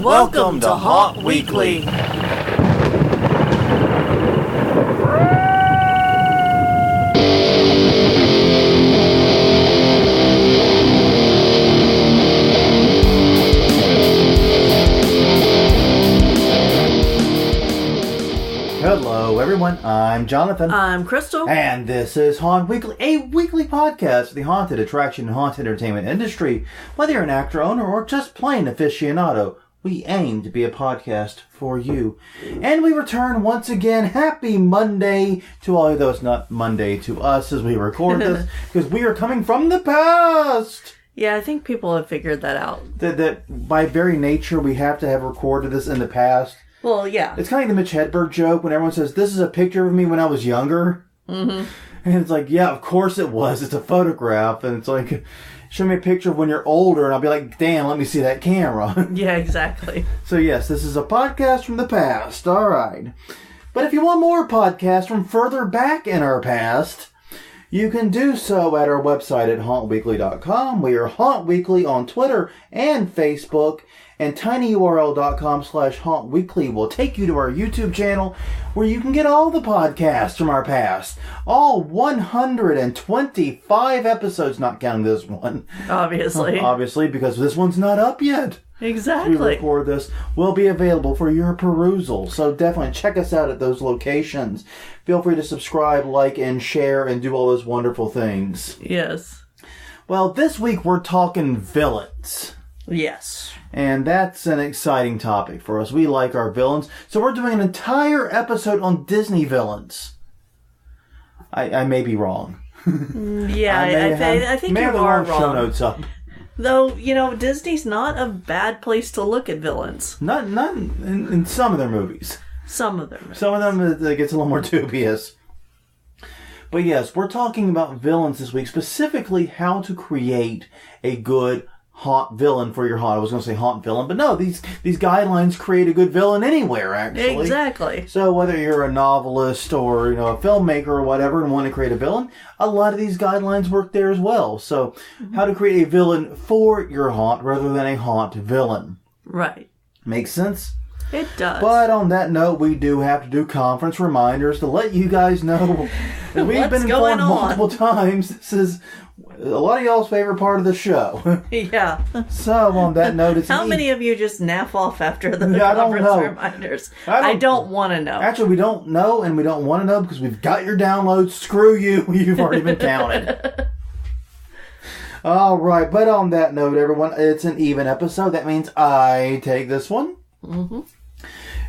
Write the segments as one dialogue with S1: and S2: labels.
S1: Welcome to Haunt Weekly.
S2: Hello everyone, I'm Jonathan.
S1: I'm Crystal.
S2: And this is Haunt Weekly, a weekly podcast for the haunted attraction and haunted entertainment industry. Whether you're an actor, owner, or just plain aficionado, we aim to be a podcast for you. And we return once again. Happy Monday to all of those, not Monday to us as we record this, because we are coming from the past.
S1: Yeah, I think people have figured that out.
S2: That by very nature we have to have recorded this in the past.
S1: Well, yeah.
S2: It's kind of like the Mitch Hedberg joke when everyone says, this is a picture of me when I was younger. Mm-hmm. And it's like, yeah, of course it was. It's a photograph. And it's like, show me a picture of when you're older. And I'll be like, damn, let me see that camera.
S1: Yeah, exactly.
S2: So yes, this is a podcast from the past. All right. But if you want more podcasts from further back in our past, you can do so at our website at hauntweekly.com. We are Haunt Weekly on Twitter and Facebook. And tinyurl.com/hauntweekly will take you to our YouTube channel where you can get all the podcasts from our past. All 125 episodes, not counting this one.
S1: Obviously.
S2: Obviously, because this one's not up yet.
S1: Exactly.
S2: We record this will be available for your perusal. So definitely check us out at those locations. Feel free to subscribe, like, and share, and do all those wonderful things.
S1: Yes.
S2: Well, this week we're talking villains.
S1: Yes.
S2: And that's an exciting topic for us. We like our villains. So we're doing an entire episode on Disney villains. I may be wrong.
S1: Yeah, I think you are wrong.
S2: Show notes up.
S1: Though, Disney's not a bad place to look at villains.
S2: Not in some of their movies.
S1: Some of them.
S2: Some of them it gets a little more dubious. But yes, we're talking about villains this week. Specifically, how to create a good haunt villain for your haunt. I was going to say haunt villain, but no, these guidelines create a good villain anywhere, actually.
S1: Exactly.
S2: So whether you're a novelist or, a filmmaker or whatever and want to create a villain, a lot of these guidelines work there as well. So how to create a villain for your haunt rather than a haunt villain.
S1: Right.
S2: Makes sense?
S1: It does.
S2: But on that note, we do have to do conference reminders to let you guys know that we've been informed multiple times. This is a lot of y'all's favorite part of the show.
S1: Yeah.
S2: So on that note, it's
S1: how many of you just naff off after the conference reminders? I don't want to know.
S2: Actually, we don't know, and we don't want to know because we've got your downloads. Screw you. You've already been counted. All right, but on that note, everyone, it's an even episode. That means I take this one. Mm-hmm.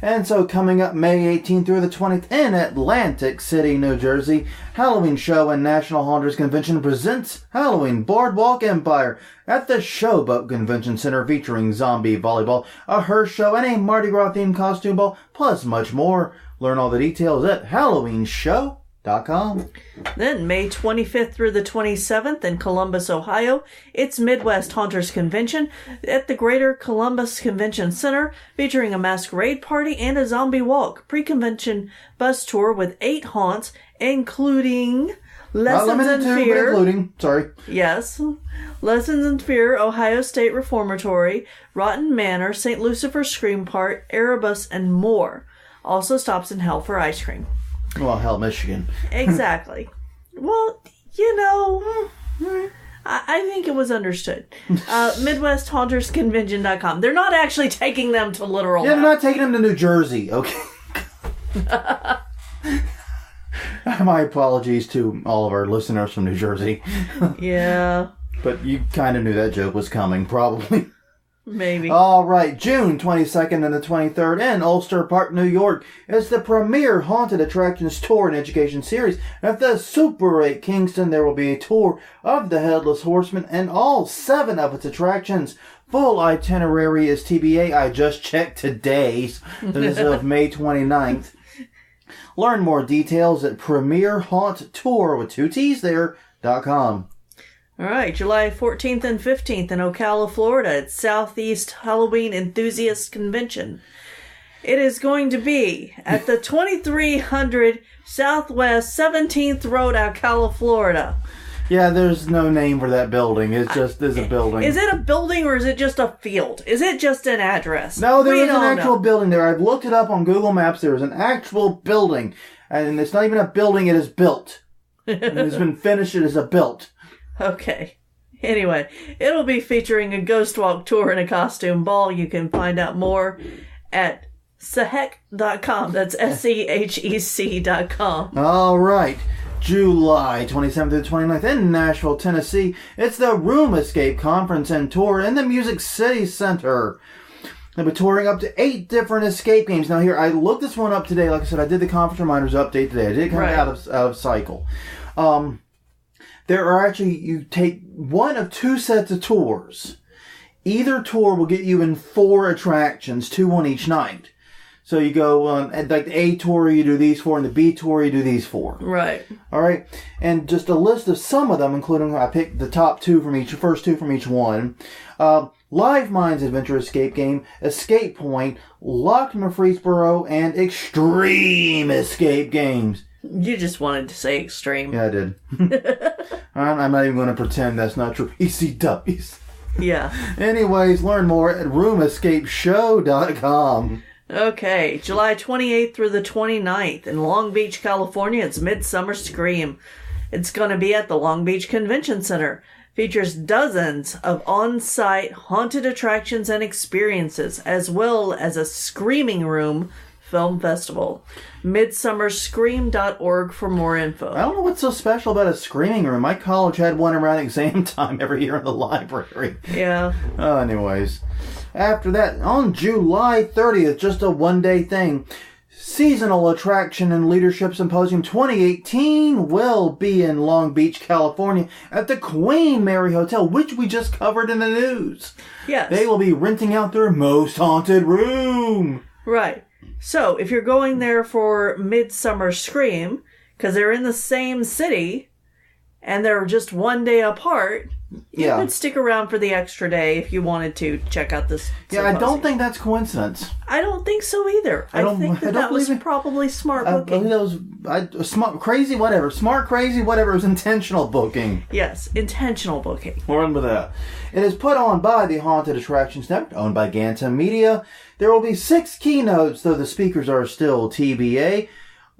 S2: And so coming up May 18th through the 20th in Atlantic City, New Jersey, Halloween Show and National Haunters Convention presents Halloween Boardwalk Empire at the Showboat Convention Center featuring zombie volleyball, a Hearst show, and a Mardi Gras themed costume ball, plus much more. Learn all the details at HalloweenShow.com.
S1: Then May 25th through the 27th in Columbus, Ohio, it's Midwest Haunters Convention at the Greater Columbus Convention Center, featuring a masquerade party and a zombie walk. Pre-convention bus tour with 8 haunts, including Lessons in Fear. Yes. Lessons in Fear, Ohio State Reformatory, Rotten Manor, St. Lucifer Scream Part, Erebus, and more. Also stops in Hell for ice cream.
S2: Well, hell, Michigan.
S1: Exactly. Well, I think it was understood. MidwestHauntersConvention.com. They're not actually taking them to literal
S2: hell. They're not taking them to New Jersey, okay? My apologies to all of our listeners from New Jersey.
S1: Yeah.
S2: But you kind of knew that joke was coming, probably.
S1: Maybe.
S2: All right, June 22nd and the 23rd in Ulster Park, New York is the premier Haunted Attractions Tour and Education Series. At the Super 8 Kingston, there will be a tour of the Headless Horseman and all 7 of its attractions. Full itinerary is TBA. I just checked today. This is of May 29th. Learn more details at premierhaunttour with 2 T's there.com.
S1: All right, July 14th and 15th in Ocala, Florida, it's Southeast Halloween Enthusiast Convention. It is going to be at the 2300 Southwest 17th Road, Ocala, Florida.
S2: Yeah, there's no name for that building. It's just is a building.
S1: Is it a building or is it just a field? Is it just an address?
S2: No, there is an actual building there. I've looked it up on Google Maps. There is an actual building. And it's not even a building, it is built. It has been finished, it is a built.
S1: Okay. Anyway, it'll be featuring a ghost walk tour and a costume ball. You can find out more at sehec.com. That's SEHEC.com.
S2: All right. July 27th through 29th in Nashville, Tennessee. It's the Room Escape Conference and Tour in the Music City Center. They'll be touring up to 8 different escape games. Now here, I looked this one up today. Like I said, I did the Conference Reminders update today. I did it kind of out of cycle. There are actually, you take one of 2 sets of tours. Either tour will get you in 4 attractions, 2 on each night. So you go on, like the A tour, you do these 4, and the B tour, you do these 4.
S1: Right.
S2: All right. And just a list of some of them, including, I picked the top 2 from each, first 2 from each one. Live Minds Adventure Escape Game, Escape Point, Locked Murfreesboro, and Extreme Escape Games.
S1: You just wanted to say extreme.
S2: Yeah, I did. I'm not even going to pretend that's not true. ECWs.
S1: Yeah.
S2: Anyways, learn more at roomescapeshow.com.
S1: Okay, July 28th through the 29th in Long Beach, California, it's Midsummer Scream. It's going to be at the Long Beach Convention Center. Features dozens of on-site haunted attractions and experiences, as well as a Screaming Room film festival. midsummerscream.org for more info.
S2: I don't know what's so special about a Screaming Room. My college had one around exam time every year in the library.
S1: Yeah.
S2: Anyways. After that, on July 30th, just a one-day thing, Seasonal Attraction and Leadership Symposium 2018 will be in Long Beach, California at the Queen Mary Hotel, which we just covered in the news.
S1: Yes.
S2: They will be renting out their most haunted room.
S1: Right. So, if you're going there for Midsummer Scream, because they're in the same city, and they're just one day apart, you could stick around for the extra day if you wanted to check out this symposium.
S2: I don't think that's coincidence.
S1: I don't think so either. I think that was probably smart booking.
S2: That was smart, crazy, whatever. Smart, crazy, whatever. It was intentional booking.
S1: Yes, intentional booking.
S2: We'll run with that. It is put on by the Haunted Attractions Network, owned by Gantam Media. There will be 6 keynotes, though the speakers are still TBA.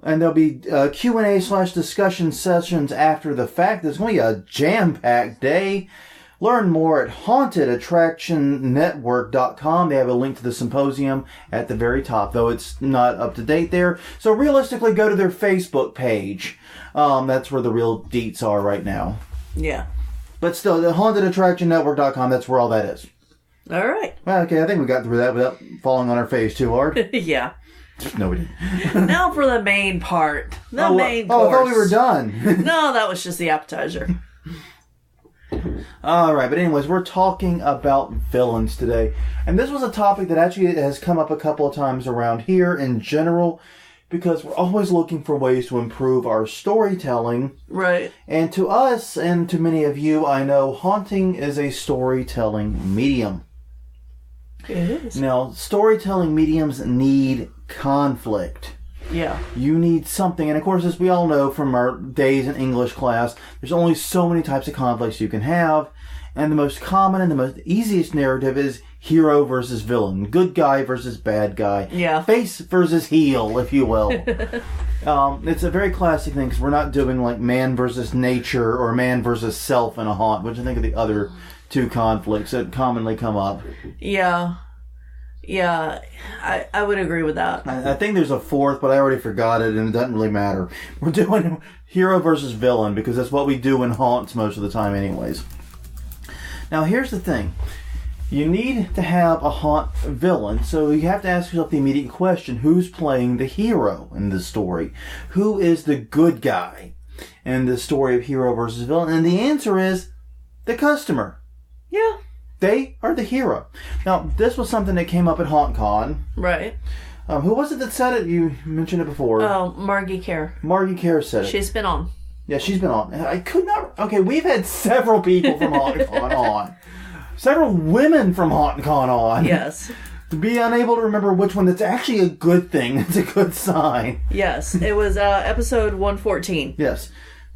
S2: And there'll be Q&A/discussion sessions after the fact. There's going to be a jam-packed day. Learn more at hauntedattractionnetwork.com. They have a link to the symposium at the very top, though it's not up to date there. So realistically, go to their Facebook page. That's where the real deets are right now.
S1: Yeah.
S2: But still, the hauntedattractionnetwork.com, that's where all that is.
S1: All right.
S2: Well, okay, I think we got through that without falling on our face too hard.
S1: Yeah.
S2: No, we didn't.
S1: Now for the main part. The main course.
S2: Oh, I thought we were done.
S1: No, that was just the appetizer.
S2: All right, but anyways, we're talking about villains today. And this was a topic that actually has come up a couple of times around here in general, because we're always looking for ways to improve our storytelling.
S1: Right.
S2: And to us, and to many of you, I know haunting is a storytelling medium.
S1: It is.
S2: Now, storytelling mediums need conflict.
S1: Yeah.
S2: You need something. And of course, as we all know from our days in English class, there's only so many types of conflicts you can have. And the most common and the most easiest narrative is hero versus villain. Good guy versus bad guy.
S1: Yeah.
S2: Face versus heel, if you will. It's a very classic thing because we're not doing like man versus nature or man versus self in a haunt, which I think are the other 2 conflicts that commonly come up.
S1: Yeah. Yeah, I would agree with that.
S2: I think there's a 4th, but I already forgot it, and it doesn't really matter. We're doing hero versus villain, because that's what we do in haunts most of the time anyways. Now, here's the thing. You need to have a haunt villain, so you have to ask yourself the immediate question, who's playing the hero in this story? Who is the good guy in the story of hero versus villain? And the answer is the customer.
S1: Yeah.
S2: They are the hero. Now, this was something that came up at HauntCon.
S1: Right.
S2: Who was it that said it? You mentioned it before.
S1: Oh, Margie Kerr.
S2: Margie Kerr said it.
S1: She's been on.
S2: Yeah, she's been on. I could not... Okay, we've had several people from HauntCon on. Several women from HauntCon on.
S1: Yes.
S2: To be unable to remember which one, that's actually a good thing. It's a good sign.
S1: Yes. It was episode 114.
S2: Yes.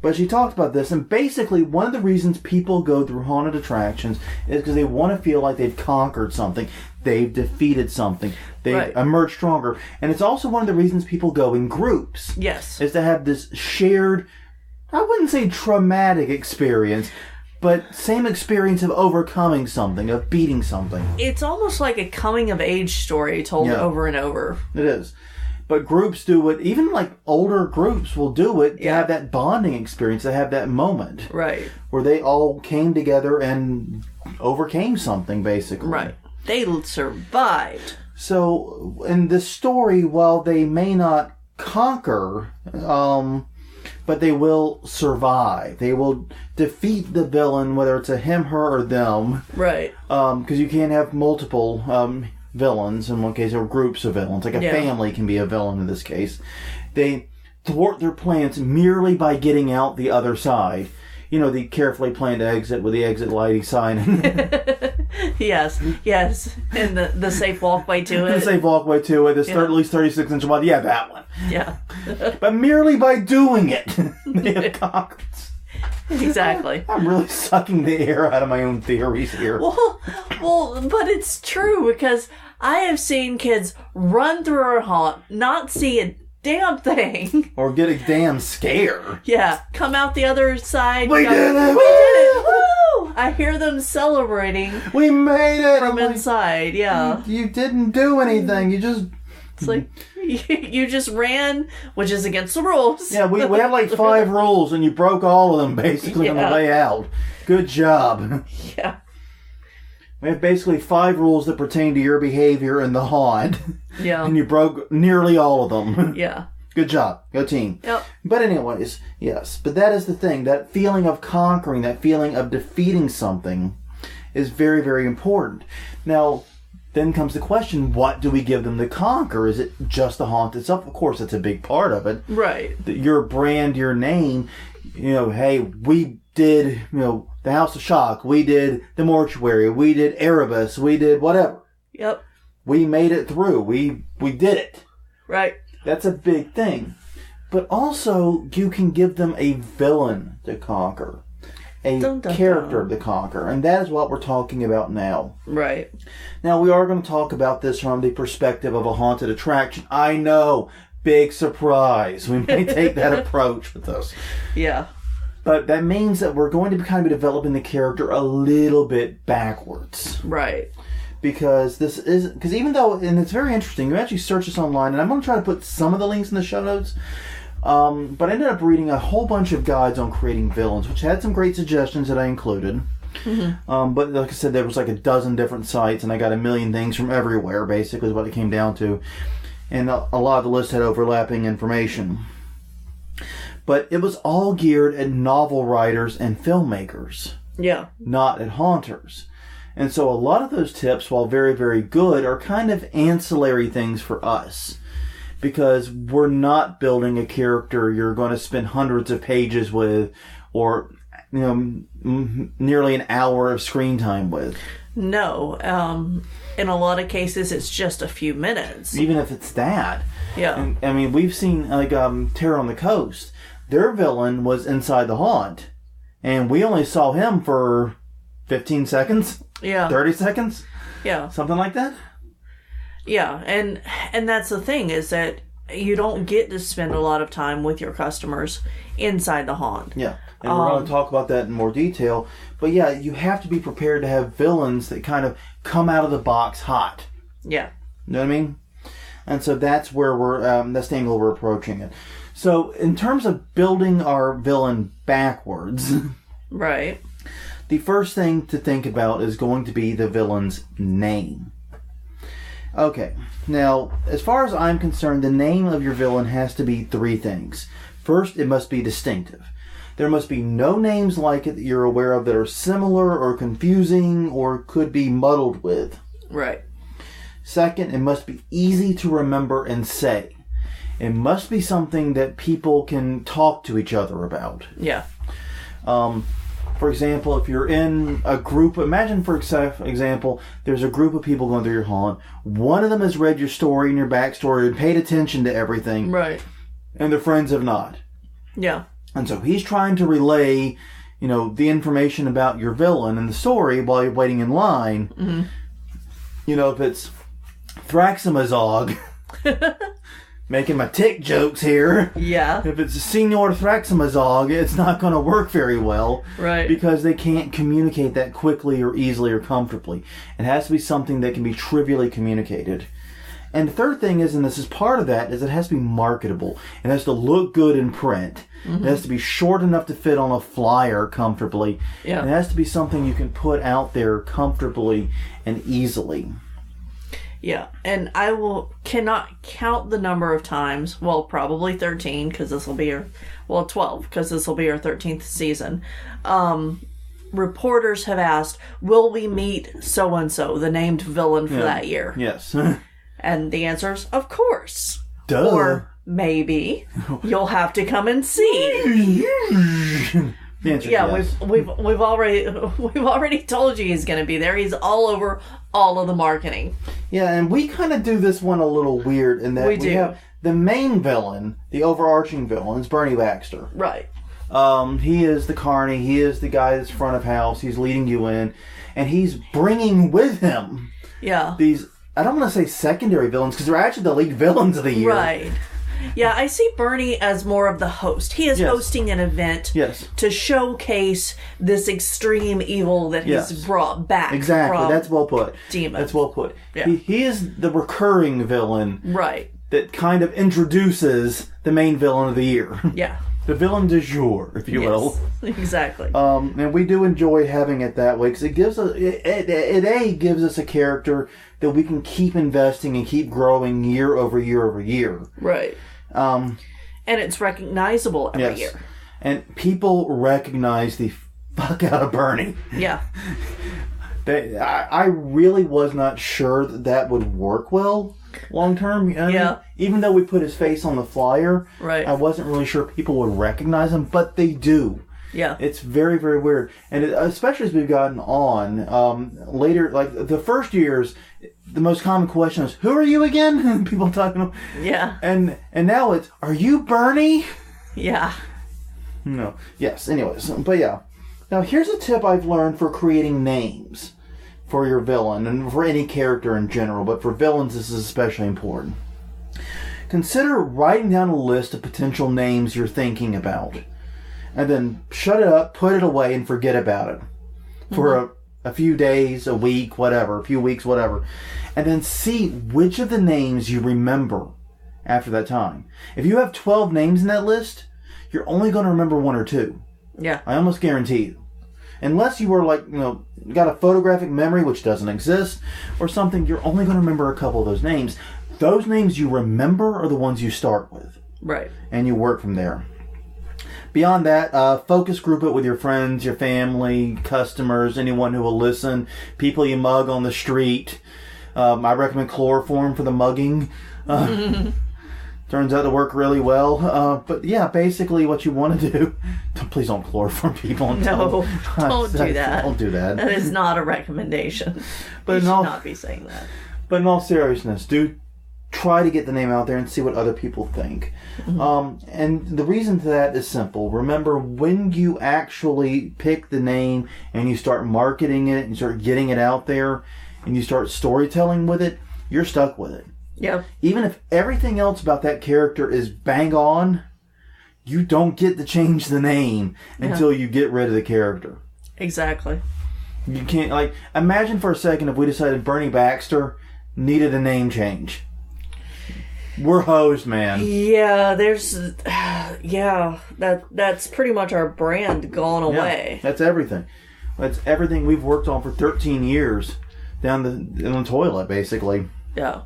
S2: But she talked about this, and basically one of the reasons people go through haunted attractions is because they want to feel like they've conquered something. They've defeated something. They've emerged stronger. And it's also one of the reasons people go in groups.
S1: Yes.
S2: Is to have this shared, I wouldn't say traumatic experience, but same experience of overcoming something, of beating something.
S1: It's almost like a coming-of-age story told over and over.
S2: It is. But groups do it, even like older groups will do it to have that bonding experience, to have that moment.
S1: Right.
S2: Where they all came together and overcame something, basically.
S1: Right. They survived.
S2: So, in this story, while they may not conquer, but they will survive. They will defeat the villain, whether it's a him, her, or them.
S1: Right.
S2: Because you can't have multiple villains in one case, or groups of villains. Like a family can be a villain in this case. They thwart their plans merely by getting out the other side. You know, the carefully planned exit with the exit lighting sign.
S1: Yes. And the safe walkway to it.
S2: The safe walkway to it. It's at least 36 inches wide. Yeah, that one.
S1: Yeah.
S2: But merely by doing it, they have conquered.
S1: Exactly.
S2: I'm really sucking the air out of my own theories here.
S1: Well, but it's true, because I have seen kids run through a haunt, not see a damn thing.
S2: Or get a damn scare.
S1: Yeah. Come out the other side.
S2: We did it!
S1: We did it! Woo! I hear them celebrating.
S2: We made it!
S1: From inside, yeah.
S2: You didn't do anything. You just...
S1: It's like, you just ran, which is against the rules.
S2: Yeah, we had like 5 rules, and you broke all of them, basically, on the way out. Good job.
S1: Yeah.
S2: We have basically 5 rules that pertain to your behavior in the haunt.
S1: Yeah.
S2: And you broke nearly all of them.
S1: Yeah.
S2: Good job. Go team.
S1: Yep.
S2: But anyways, yes. But that is the thing. That feeling of conquering, that feeling of defeating something is very, very important. Now, then comes the question, what do we give them to conquer? Is it just the haunt itself? Of course, that's a big part of it.
S1: Right.
S2: Your brand, your name, hey, we did, the House of Shock. We did the Mortuary. We did Erebus. We did whatever.
S1: Yep.
S2: We made it through. We did it.
S1: Right.
S2: That's a big thing. But also, you can give them a villain to conquer. A character to conquer. And that is what we're talking about now.
S1: Right.
S2: Now, we are going to talk about this from the perspective of a haunted attraction. I know. Big surprise. We may take that approach with this.
S1: Yeah.
S2: But that means that we're going to be kind of developing the character a little bit backwards.
S1: Right.
S2: Because even though, and it's very interesting, you actually search this online, and I'm going to try to put some of the links in the show notes. But I ended up reading a whole bunch of guides on creating villains, which had some great suggestions that I included. Mm-hmm. But like I said, there was like a dozen different sites, and I got a million things from everywhere, basically, is what it came down to. And a lot of the lists had overlapping information. But it was all geared at novel writers and filmmakers. Yeah. Not at haunters. And so a lot of those tips, while very, very good, are kind of ancillary things for us. Because we're not building a character you're going to spend hundreds of pages with, or nearly an hour of screen time with. No. In a lot of cases, it's just a few minutes. Even if it's that. Yeah. And, I mean, we've seen, like, Terror on the Coast. Their villain was inside the haunt. And we only saw him for 15 seconds? Yeah. 30 seconds? Yeah. Something like that? Yeah, and that's the thing, is that you don't get to spend a lot of time with your customers inside the haunt. Yeah, and we're going to talk about that in more detail. But yeah, you have to be prepared to have villains that kind of come out of the box hot. Yeah. You know what I mean? And so that's where that's the angle we're approaching it. So in terms of building our villain backwards... Right. The first thing to think about is going to be the villain's name. Okay, now, as far as I'm concerned, the name of your villain has to be 3 things. First, it must be distinctive. There must be no names like it that you're aware of that are similar or confusing or could be muddled with. Right. Second, it must be easy to remember and say. It must be something that people can talk to each other about. Yeah. For example, if you're in a group, imagine, for example, there's a group of people going through your haunt. One of them has read your story and your backstory and paid attention to everything. Right. And their friends have not. Yeah. And so he's trying to relay, the information about your villain and the story while you're waiting in line.
S1: Mm-hmm.
S2: If it's Thraximazog, making my tick jokes here.
S1: Yeah.
S2: If it's Senior Thraximazog, it's not going to work very well.
S1: Right.
S2: Because they can't communicate that quickly or easily or comfortably. It has to be something that can be trivially communicated. And the third thing is, and this is part of that, is it has to be marketable. It has to look good in print. Mm-hmm. It has to be short enough to fit on a flyer comfortably.
S1: Yeah.
S2: And it has to be something you can put out there comfortably and easily.
S1: Yeah, and cannot count the number of times, well, probably 13, because this will be 12, because this will be our 13th season. Reporters have asked, will we meet so-and-so, the named villain for that year?
S2: Yes.
S1: And the answer is, of course.
S2: Duh.
S1: Or maybe you'll have to come and see.
S2: The answer is
S1: yeah,
S2: yes.
S1: we've already told you he's going to be there. He's all over all of the marketing.
S2: Yeah, and we kind of do this one a little weird in that we have the main villain, the overarching villain, is Bernie Baxter.
S1: Right.
S2: He is the carny. He is the guy that's front of house. He's leading you in, and he's bringing with him these. I don't want to say secondary villains because they're actually the lead villains of the year.
S1: Right. Yeah, I see Bernie as more of the host. He is hosting an event to showcase this extreme evil that he's brought back.
S2: Exactly. That's well put.
S1: Demons.
S2: That's well put.
S1: Yeah.
S2: He is the recurring villain.
S1: Right.
S2: That kind of introduces the main villain of the year.
S1: Yeah.
S2: The villain du jour, if you will.
S1: Exactly.
S2: And we do enjoy having it that way because it gives us it gives us a character that we can keep investing and keep growing year over year over year.
S1: Right. And it's recognizable every year.
S2: And people recognize the fuck out of Bernie.
S1: Yeah.
S2: I really was not sure that would work well long term. Even though we put his face on the flyer, I wasn't really sure people would recognize him, but they do.
S1: Yeah.
S2: It's very, very weird. And especially as we've gotten on, later, like the first years, the most common question is, who are you again? People talking to him.
S1: Yeah.
S2: And now it's, are you Bernie?
S1: Yeah.
S2: No. Yes, anyways. But yeah. Now here's a tip I've learned for creating names for your villain and for any character in general, but for villains this is especially important. Consider writing down a list of potential names you're thinking about. And then shut it up, put it away, and forget about it. For a few days, a week, whatever, a few weeks, whatever. And then see which of the names you remember after that time. If you have 12 names in that list, you're only going to remember one or two.
S1: Yeah.
S2: I almost guarantee you. Unless you were got a photographic memory, which doesn't exist, or something, you're only going to remember a couple of those names. Those names you remember are the ones you start with.
S1: Right. And
S2: you work from there. Beyond that, focus group it with your friends, your family, customers, anyone who will listen, people you mug on the street. I recommend chloroform for the mugging. Turns out to work really well. But yeah, basically what you want to do, please don't chloroform people.
S1: Don't do that.
S2: Don't do that.
S1: That is not a recommendation. But you should not be saying that.
S2: But in all seriousness, do try to get the name out there and see what other people think. And the reason for that is simple. Remember, when you actually pick the name and you start marketing it and start getting it out there and you start storytelling with it, you're stuck with it.
S1: Yeah.
S2: Even if everything else about that character is bang on, you don't get to change the name until you get rid of the character.
S1: Exactly.
S2: You can't, imagine for a second if we decided Bernie Baxter needed a name change. We're hosed, man.
S1: Yeah, that's pretty much our brand gone away.
S2: Yeah, that's everything. That's everything we've worked on for 13 years down the toilet, basically.
S1: Yeah.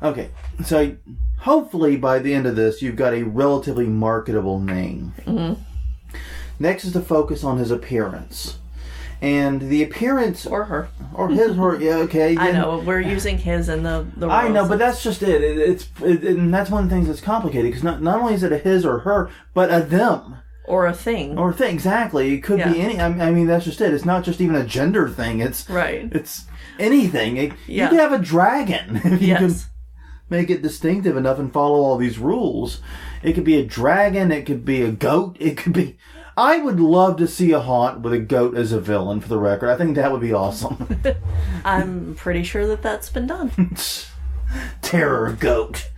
S2: Okay, so hopefully by the end of this, you've got a relatively marketable name. Mm-hmm. Next is to focus on his appearance. And the appearance...
S1: Or her.
S2: Or his, or... Yeah, okay.
S1: I know, we're using his in the
S2: I know, but that's just it. And that's one of the things that's complicated, because not only is it a his or her, but a them.
S1: Or a thing.
S2: Or a thing, exactly. It could be any... I mean, that's just it. It's not just even a gender thing. It's...
S1: Right.
S2: It's anything. You could have a dragon. If you can make it distinctive enough and follow all these rules. It could be a dragon. It could be a goat. It could be... I would love to see a haunt with a goat as a villain, for the record. I think that would be awesome.
S1: I'm pretty sure that that's been done.
S2: Terror goat.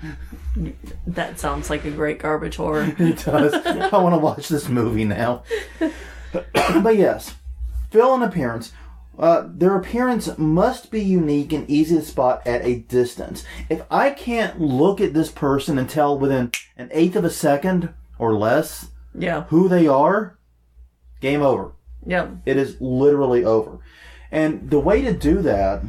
S1: That sounds like a great garbage horror.
S2: It does. I want to watch this movie now. But yes, villain appearance. Their appearance must be unique and easy to spot at a distance. If I can't look at this person and tell within an eighth of a second or less who they are, game over.
S1: Yeah.
S2: It is literally over. And the way to do that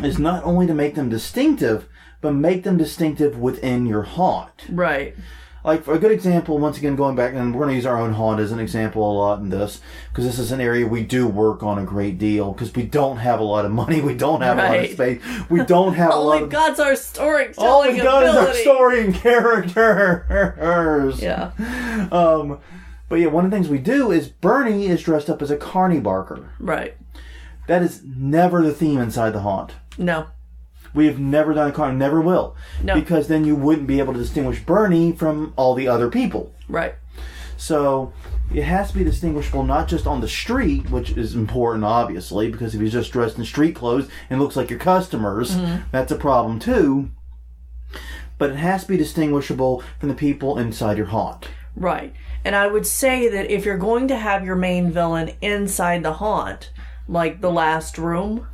S2: is not only to make them distinctive, but make them distinctive within your haunt.
S1: Right.
S2: Like, for a good example, once again, going back, and we're going to use our own haunt as an example a lot in this, because this is an area we do work on a great deal, because we don't have a lot of money, we don't have a lot of space, we don't have a lot of...
S1: All we got's our storytelling
S2: all we got
S1: ability.
S2: is our story and characters.
S1: Yeah.
S2: But yeah, one of the things we do is Bernie is dressed up as a carny barker.
S1: Right.
S2: That is never the theme inside the haunt.
S1: No.
S2: We have never done a carny, never will.
S1: No.
S2: Because then you wouldn't be able to distinguish Bernie from all the other people.
S1: Right.
S2: So it has to be distinguishable not just on the street, which is important, obviously, because if he's just dressed in street clothes and looks like your customers, that's a problem too. But it has to be distinguishable from the people inside your haunt.
S1: Right. And I would say that if you're going to have your main villain inside the haunt, like the last room,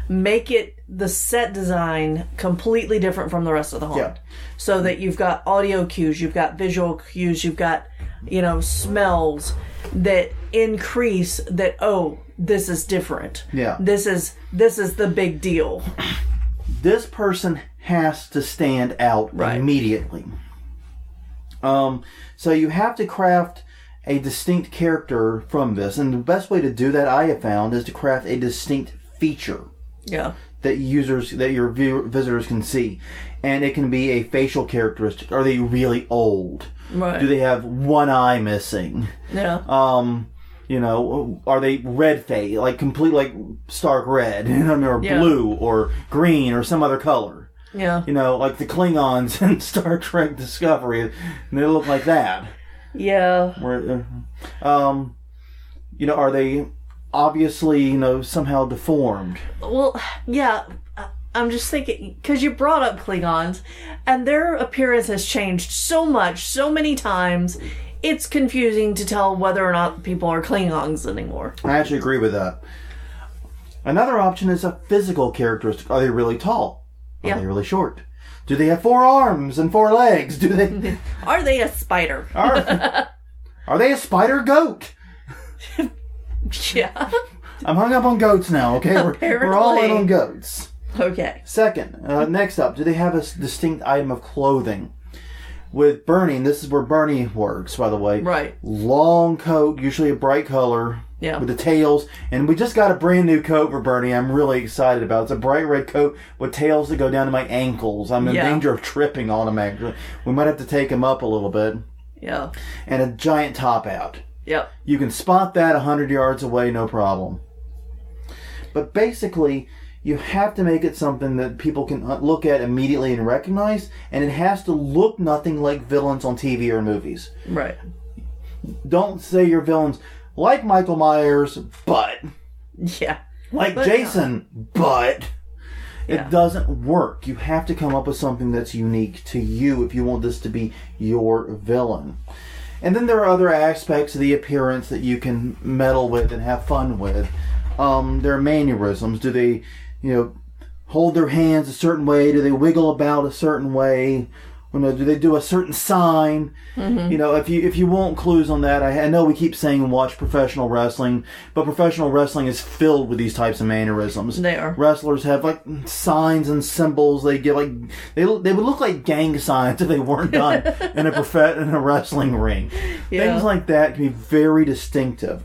S1: make it the set design completely different from the rest of the haunt.
S2: Yeah.
S1: So that you've got audio cues, you've got visual cues, you've got, smells that increase that, oh, this is different.
S2: Yeah.
S1: This is the big deal.
S2: This person has to stand out immediately. So you have to craft a distinct character from this. And the best way to do that, I have found, is to craft a distinct feature.
S1: Yeah.
S2: That your visitors can see. And it can be a facial characteristic. Are they really old?
S1: Right.
S2: Do they have one eye missing?
S1: Yeah.
S2: Are they red face, like complete, like stark red, or blue, or green, or some other color?
S1: Yeah.
S2: Like the Klingons in Star Trek Discovery, they look like that.
S1: Yeah.
S2: Are they obviously, somehow deformed?
S1: Well, yeah. I'm just thinking, because you brought up Klingons, and their appearance has changed so much, so many times, it's confusing to tell whether or not people are Klingons anymore.
S2: I actually agree with that. Another option is a physical characteristic. Are they really tall? Are they really short? Do they have 4 arms and 4 legs? Do they?
S1: Are they a spider?
S2: Are they a spider goat?
S1: Yeah.
S2: I'm hung up on goats now, okay? We're all in on goats.
S1: Okay.
S2: Second, next up, do they have a distinct item of clothing? With Bernie, this is where Bernie works, by the way.
S1: Right.
S2: Long coat, usually a bright color.
S1: Yeah.
S2: With the tails. And we just got a brand new coat for Bernie I'm really excited about. It's a bright red coat with tails that go down to my ankles. I'm in danger of tripping on him, actually. We might have to take him up a little bit.
S1: Yeah.
S2: And a giant top out.
S1: Yep.
S2: You can spot that 100 yards away, no problem. But basically, you have to make it something that people can look at immediately and recognize, and it has to look nothing like villains on TV or movies.
S1: Right.
S2: Don't say your villains like Michael Myers, but...
S1: Yeah.
S2: Like Jason, but...
S1: Yeah.
S2: It doesn't work. You have to come up with something that's unique to you if you want this to be your villain. And then there are other aspects of the appearance that you can meddle with and have fun with. There are mannerisms. Do they, hold their hands a certain way? Do they wiggle about a certain way? Do they do a certain sign? Mm-hmm. If you want clues on that, I know we keep saying watch professional wrestling, but professional wrestling is filled with these types of mannerisms.
S1: They are.
S2: Wrestlers have like signs and symbols. They give they would look like gang signs if they weren't done in a wrestling ring. Yeah. Things like that can be very distinctive.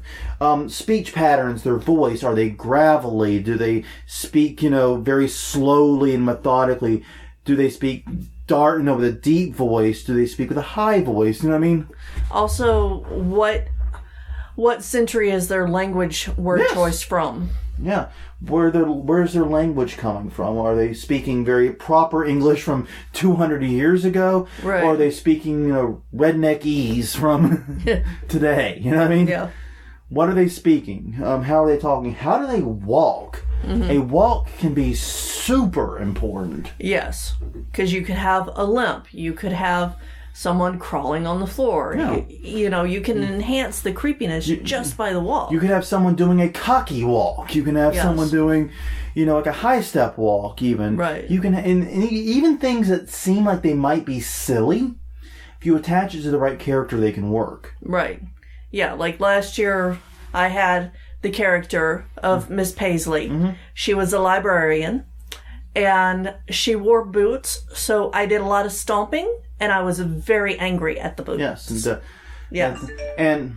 S2: Speech patterns, their voice, are they gravelly? Do they speak very slowly and methodically? Do they speak with a deep voice? Do they speak with a high voice? You know what I mean?
S1: Also, what century is their language word choice from?
S2: Yeah. where's their language coming from? Are they speaking very proper English from 200 years ago?
S1: Right.
S2: Or are they speaking, redneckese from today? You know what I mean?
S1: Yeah.
S2: What are they speaking? How are they talking? How do they walk? Mm-hmm. A walk can be super important.
S1: Yes. Because you could have a limp. You could have someone crawling on the floor.
S2: Yeah.
S1: You can enhance the creepiness just by the walk.
S2: You could have someone doing a cocky walk. You can have someone doing, like a high step walk even.
S1: Right.
S2: You can, and even things that seem like they might be silly, if you attach it to the right character, they can work.
S1: Right. Yeah, like last year I had the character of Miss Paisley. Mm-hmm. She was a librarian and she wore boots, so I did a lot of stomping. And I was very angry at the boots.
S2: Yes. And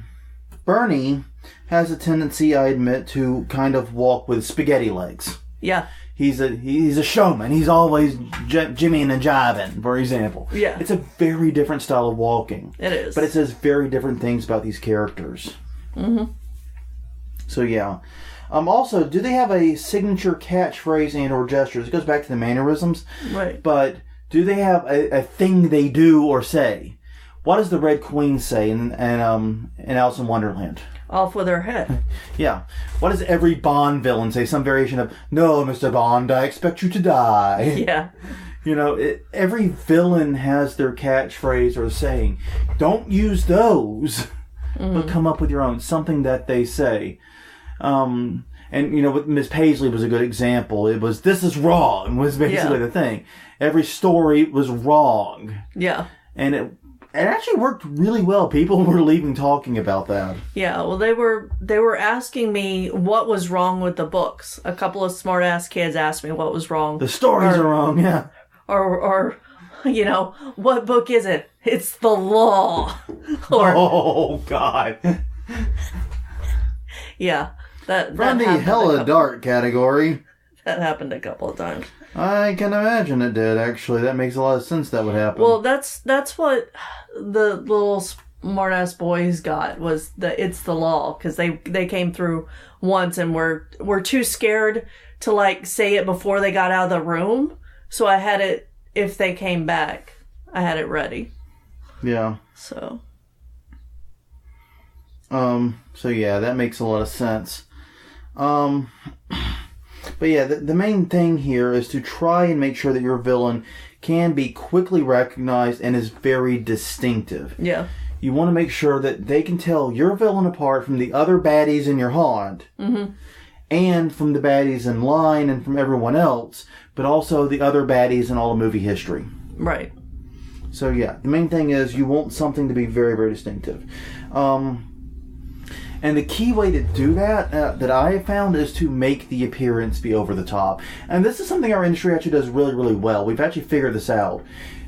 S2: Bernie has a tendency, I admit, to kind of walk with spaghetti legs.
S1: Yeah.
S2: He's a showman. He's always jimmying and jiving, for example.
S1: Yeah.
S2: It's a very different style of walking.
S1: It is.
S2: But it says very different things about these characters.
S1: Mm-hmm.
S2: So, yeah. Also, do they have a signature catchphrase and or gestures? It goes back to the mannerisms.
S1: Right.
S2: But do they have a thing they do or say? What does the Red Queen say in Alice in Wonderland?
S1: Off with her head.
S2: Yeah. What does every Bond villain say? Some variation of, "No, Mr. Bond, I expect you to die."
S1: Yeah.
S2: Every villain has their catchphrase or saying. Don't use those, but come up with your own. Something that they say. And, with Miss Paisley was a good example. It was, "This is wrong," was basically the thing. Every story was wrong.
S1: Yeah.
S2: And it actually worked really well. People were leaving talking about that.
S1: Yeah, well, they were asking me what was wrong with the books. A couple of smart-ass kids asked me what was wrong.
S2: The stories are wrong, yeah.
S1: Or what book is it? It's the law.
S2: Oh, God.
S1: Yeah.
S2: From the hella dark category.
S1: That happened a couple of times.
S2: I can imagine it did, actually. That makes a lot of sense that would happen.
S1: Well, that's what the little smart-ass boys got, was it's the law, because they came through once and were too scared to, say it before they got out of the room. So I had it, if they came back, I had it ready.
S2: Yeah.
S1: So
S2: yeah, that makes a lot of sense. But yeah, the main thing here is to try and make sure that your villain can be quickly recognized and is very distinctive.
S1: Yeah.
S2: You want to make sure that they can tell your villain apart from the other baddies in your haunt, and from the baddies in line and from everyone else, but also the other baddies in all of movie history.
S1: Right.
S2: So yeah, the main thing is you want something to be very, very distinctive. And the key way to do that, that I have found, is to make the appearance be over the top. And this is something our industry actually does really, really well. We've actually figured this out.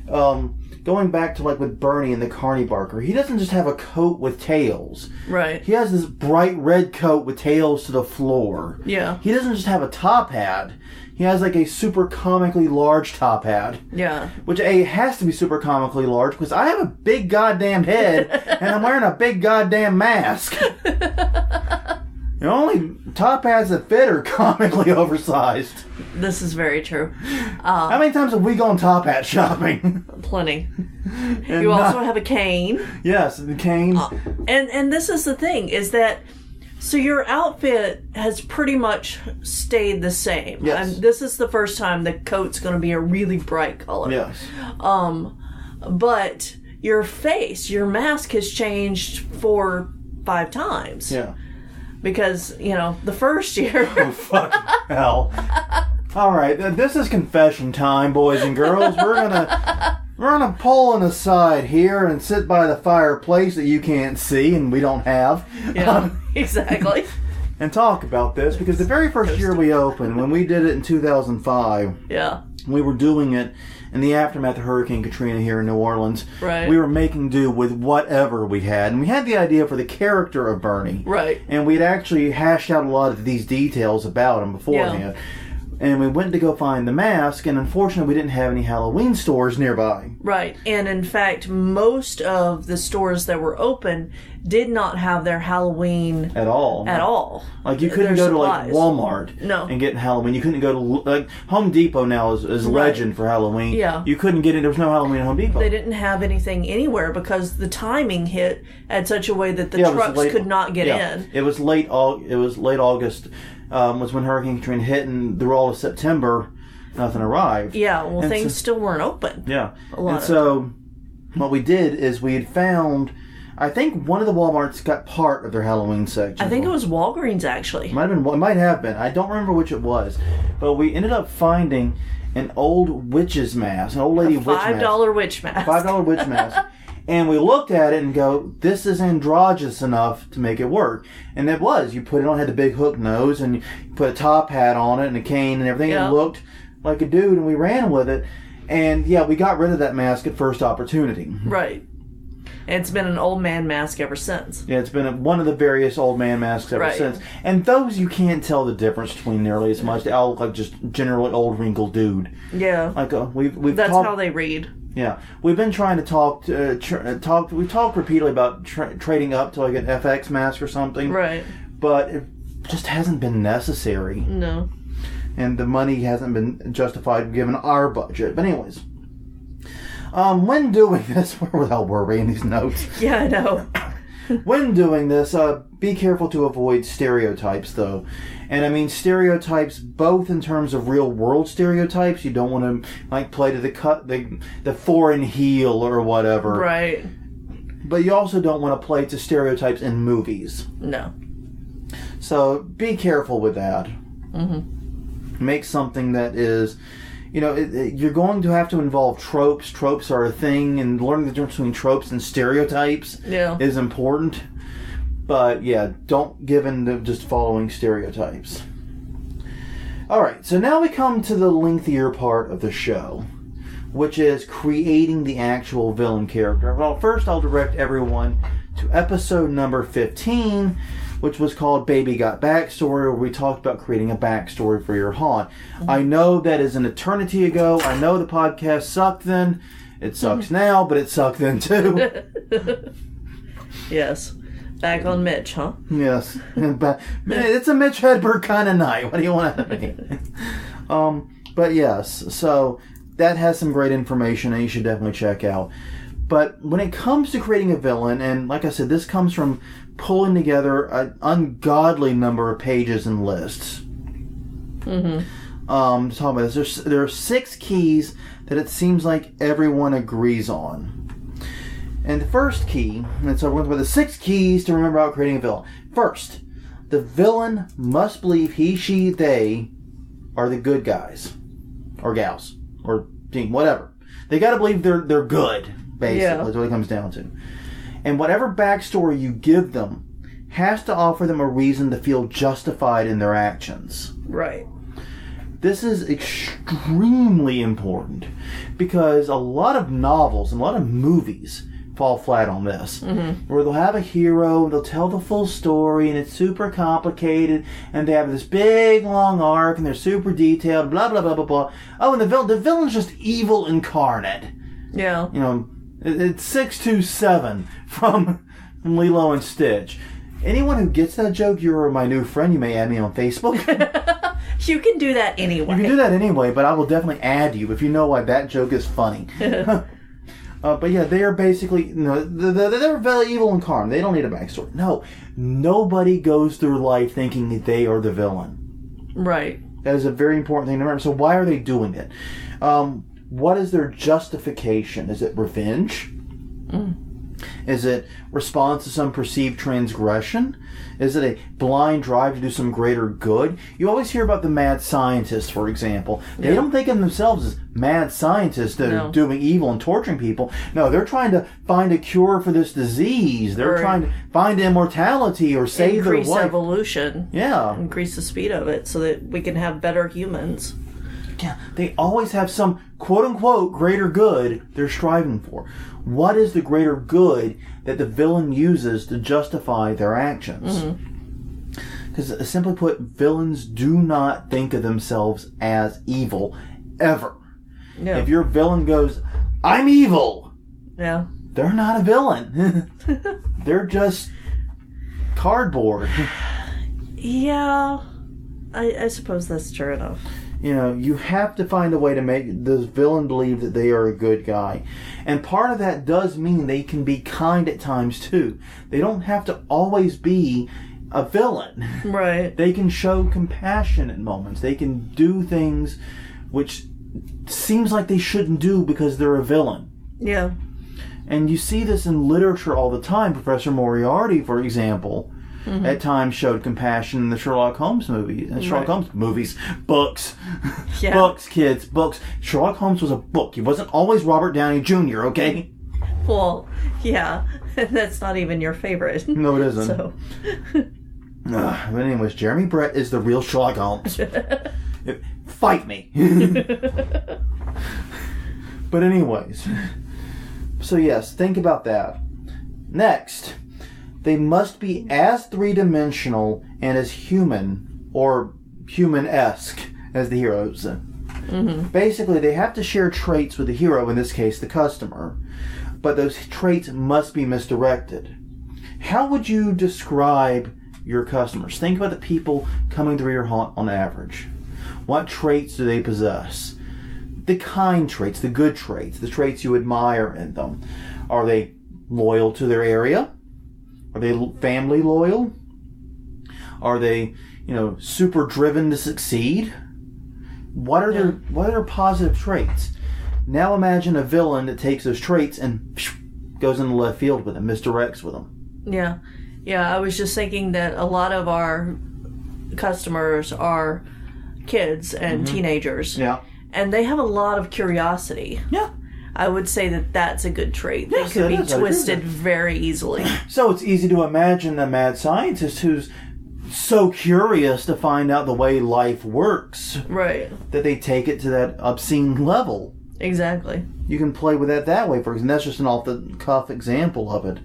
S2: Going back to with Bernie and the Carney Barker, he doesn't just have a coat with tails.
S1: Right.
S2: He has this bright red coat with tails to the floor.
S1: Yeah.
S2: He doesn't just have a top hat. He has a super comically large top hat.
S1: Yeah.
S2: Which has to be super comically large because I have a big goddamn head and I'm wearing a big goddamn mask. The only top hats that fit are comically oversized.
S1: This is very true.
S2: How many times have we gone top hat shopping?
S1: Plenty. You also have a cane.
S2: Yes, the cane.
S1: And this is the thing, is that, so your outfit has pretty much stayed the same.
S2: Yes.
S1: And this is the first time the coat's going to be a really bright color.
S2: Yes.
S1: But your face, your mask has changed 4-5 times.
S2: Yeah.
S1: Because, the first year...
S2: Oh, fucking hell. All right, this is confession time, boys and girls. We're gonna pull an aside here and sit by the fireplace that you can't see and we don't have.
S1: Yeah, exactly.
S2: And talk about this, because the very first year we opened, when we did it in 2005,
S1: yeah,
S2: we were doing it in the aftermath of Hurricane Katrina here in New Orleans.
S1: Right.
S2: We were making do with whatever we had. And we had the idea for the character of Bernie.
S1: Right.
S2: And we'd actually hashed out a lot of these details about him beforehand. And we went to go find the mask, and unfortunately we didn't have any Halloween stores nearby.
S1: Right. And in fact, most of the stores that were open did not have their Halloween
S2: At all. Like, you couldn't go to, like, Walmart and get Halloween. You couldn't go to, like, Home Depot now is legend for Halloween.
S1: Yeah.
S2: You couldn't get in. There was no Halloween at Home Depot.
S1: They didn't have anything anywhere because the timing hit at such a way that the trucks could not get in.
S2: It was late August. Was when Hurricane Katrina hit, and through all of September, nothing arrived.
S1: Yeah, well, and things still weren't open.
S2: Yeah. So what we did is we had found, I think one of the Walmarts got part of their Halloween section.
S1: I think it was Walgreens, actually.
S2: It might have been. I don't remember which it was. But we ended up finding an old witch's mask, an old lady witch mask.
S1: $5 witch mask.
S2: $5 witch mask. And we looked at it and go, this is androgynous enough to make it work. And it was. You put it on, had the big hook nose, and you put a top hat on it and a cane and everything. It looked like a dude, and we ran with it. And, yeah, we got rid of that mask at first opportunity.
S1: Right. And it's been an old man mask ever since.
S2: Yeah, it's been one of the various old man masks ever since. And those, you can't tell the difference between nearly as much. They all look like just generally old, wrinkled dude.
S1: Yeah.
S2: Like, we've
S1: That's how they read.
S2: Yeah, we've been trying to talk. We've talked repeatedly about trading up to like an FX mask or something.
S1: Right.
S2: But it just hasn't been necessary.
S1: No.
S2: And the money hasn't been justified given our budget. But anyways, when doing this, where the hell were we in these notes?
S1: Yeah, I know.
S2: When doing this, be careful to avoid stereotypes, though. And I mean stereotypes both in terms of real-world stereotypes. You don't want to, like, play to the foreign heel or whatever.
S1: Right.
S2: But you also don't want to play to stereotypes in movies.
S1: No.
S2: So be careful with that.
S1: Mm-hmm.
S2: Make something that is... you're going to have to involve tropes. Tropes are a thing, and learning the difference between tropes and stereotypes is important. But, yeah, don't give in to just following stereotypes. Alright, so now we come to the lengthier part of the show, which is creating the actual villain character. Well, first I'll direct everyone to episode number 15, which was called Baby Got Backstory, where we talked about creating a backstory for your haunt. Mm-hmm. I know that is an eternity ago. I know the podcast sucked then. It sucks now, but it sucked then too.
S1: Yes. Back on Mitch, huh?
S2: Yes. It's a Mitch Hedberg kind of night. What do you want out of me? But yes, so that has some great information that you should definitely check out. But when it comes to creating a villain, and like I said, this comes from pulling together an ungodly number of pages and lists.
S1: Mm-hmm.
S2: To talk about this, there are 6 keys that it seems like everyone agrees on. And the first key, and so we're going to talk about the 6 keys to remember about creating a villain. First, the villain must believe he, she, they are the good guys. Or gals. Or team, whatever. They got to believe they're good, basically. Yeah. That's what it comes down to. And whatever backstory you give them has to offer them a reason to feel justified in their actions.
S1: Right.
S2: This is extremely important because a lot of novels and a lot of movies fall flat on this. Mm-hmm. Where they'll have a hero, they'll tell the full story, and it's super complicated, and they have this big, long arc, and they're super detailed, blah, blah, blah, blah, blah. Oh, and the villain's just evil incarnate.
S1: Yeah.
S2: It's 627 from Lilo and Stitch. Anyone who gets that joke, you're my new friend. You may add me on Facebook.
S1: You can do that anyway.
S2: You can do that anyway, but I will definitely add you if you know why that joke is funny. But yeah, they are basically, they're very evil incarnate. They don't need a backstory. No, nobody goes through life thinking that they are the villain.
S1: Right.
S2: That is a very important thing to remember. So why are they doing it? What is their justification? Is it revenge? Is it response to some perceived transgression? Is it a blind drive to do some greater good? You always hear about the mad scientists, for example. They don't think of themselves as mad scientists that are doing evil and torturing people. No, they're trying to find a cure for this disease. They're trying to find immortality or save their life.
S1: Increase evolution.
S2: Yeah.
S1: Increase the speed of it so that we can have better humans.
S2: Yeah, they always have some quote-unquote greater good they're striving for. What is the greater good that the villain uses to justify their actions? Because Because simply put, villains do not think of themselves as evil, ever. Yeah. If your villain goes, I'm evil,
S1: yeah,
S2: they're not a villain. They're just cardboard.
S1: Yeah, I suppose that's true enough.
S2: You know, you have to find a way to make this villain believe that they are a good guy. And part of that does mean they can be kind at times, too. They don't have to always be a villain.
S1: Right.
S2: They can show compassion at moments. They can do things which seems like they shouldn't do because they're a villain.
S1: Yeah.
S2: And you see this in literature all the time. Professor Moriarty, for example, at times showed compassion in the Sherlock Holmes movies. Sherlock Holmes movies. Books. Yeah. Books, kids. Books. Sherlock Holmes was a book. He wasn't always Robert Downey Jr., okay?
S1: Well, yeah. That's not even your favorite.
S2: No, it isn't.
S1: So.
S2: But anyways, Jeremy Brett is the real Sherlock Holmes. Fight me. But anyways. So yes, think about that. Next, they must be as three-dimensional and as human or human-esque as the heroes. Basically, they have to share traits with the hero, in this case, the customer. But those traits must be misdirected. How would you describe your customers? Think about the people coming through your haunt on average. What traits do they possess? The kind traits, the good traits, the traits you admire in them. Are they loyal to their area? Are they family loyal? Are they, super driven to succeed? What are their positive traits? Now imagine a villain that takes those traits and goes in the left field with them, misdirects with them.
S1: Yeah. Yeah, I was just thinking that a lot of our customers are kids and teenagers.
S2: Yeah.
S1: And they have a lot of curiosity.
S2: Yeah.
S1: I would say that that's a good trait.
S2: Yes,
S1: they could be twisted very easily.
S2: So it's easy to imagine a mad scientist who's so curious to find out the way life works. Right. That they take it to that obscene level.
S1: Exactly.
S2: You can play with that way, for example. That's just an off-the-cuff example of it.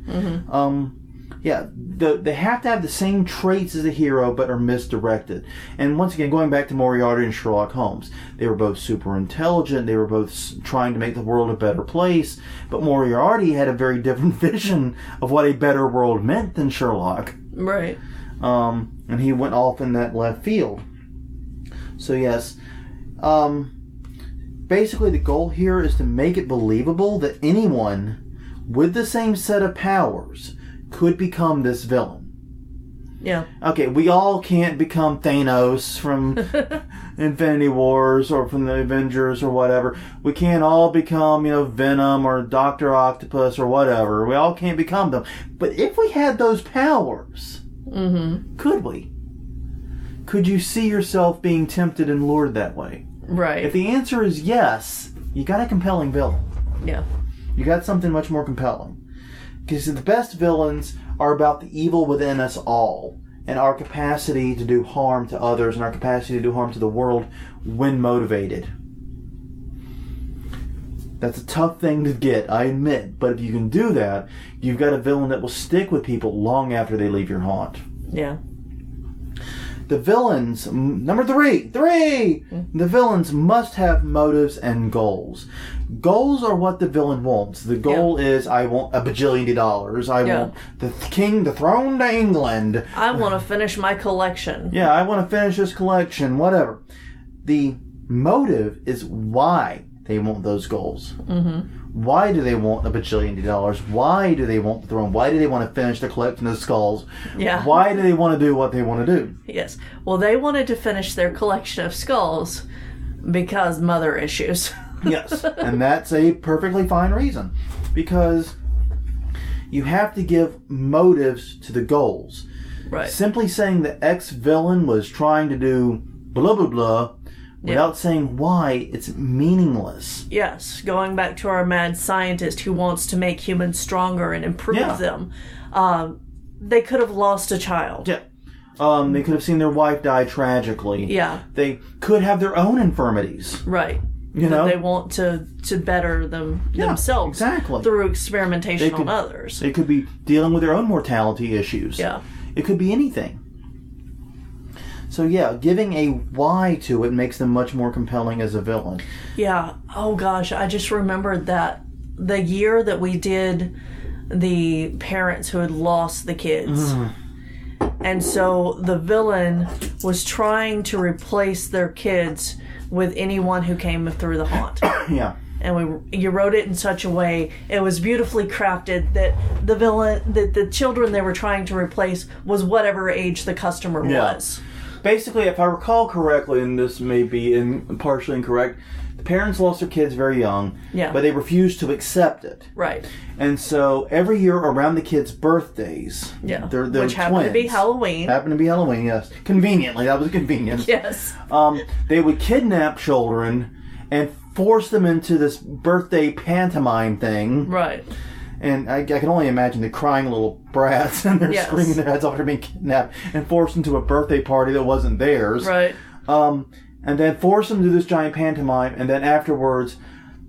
S2: They have to have the same traits as the hero, but are misdirected. And once again, going back to Moriarty and Sherlock Holmes, they were both super intelligent. They were both trying to make the world a better place. But Moriarty had a very different vision of what a better world meant than Sherlock.
S1: Right.
S2: And he went off in that left field. So yes, basically the goal here is to make it believable that anyone with the same set of powers could become this villain. Yeah. Okay, we all can't become Thanos from Infinity Wars or from the Avengers or whatever. We can't all become, Venom or Dr. Octopus or whatever. We all can't become them. But if we had those powers, could we? Could you see yourself being tempted and lured that way? Right. If the answer is yes, you got a compelling villain. Yeah. You got something much more compelling. Because the best villains are about the evil within us all and our capacity to do harm to others and our capacity to do harm to the world when motivated. That's a tough thing to get, I admit. But if you can do that, you've got a villain that will stick with people long after they leave your haunt. Yeah. The villains, number three, the villains must have motives and goals. Goals are what the villain wants. The goal is, I want $1 bajillion. I want the throne to England.
S1: I want to finish my collection.
S2: Yeah, I want to finish this collection, whatever. The motive is why they want those goals. Why do they want $1 bajillion? Why do they want the throne? Why do they want to finish the collection of skulls? Yeah. Why do they want to do what they want to do?
S1: Yes. Well, they wanted to finish their collection of skulls because mother issues.
S2: Yes. And that's a perfectly fine reason. Because you have to give motives to the goals. Right. Simply saying the ex-villain was trying to do blah, blah, blah, without saying why, it's meaningless.
S1: Yes, going back to our mad scientist who wants to make humans stronger and improve them. They could have lost a child.
S2: Yeah. They could have seen their wife die tragically. Yeah. They could have their own infirmities.
S1: Right. They want to better themselves through experimentation on others.
S2: They could be dealing with their own mortality issues. Yeah. It could be anything. So yeah, giving a why to it makes them much more compelling as a villain.
S1: Yeah. Oh gosh, I just remembered that the year that we did the parents who had lost the kids. And so the villain was trying to replace their kids with anyone who came through the haunt.
S2: Yeah.
S1: And you wrote it in such a way, it was beautifully crafted that the villain, that the children they were trying to replace was whatever age the customer was.
S2: Basically, if I recall correctly, and this may be partially incorrect, the parents lost their kids very young, but they refused to accept it.
S1: Right.
S2: And so every year around the kids' birthdays, they're
S1: which happened to be Halloween.
S2: Happened to be Halloween, yes. Conveniently, that was convenient.
S1: Yes.
S2: They would kidnap children and force them into this birthday pantomime thing.
S1: Right.
S2: And I can only imagine the crying little brats and they're screaming their heads off after being kidnapped and forced into a birthday party that wasn't theirs.
S1: Right.
S2: And then forced them to do this giant pantomime, and then afterwards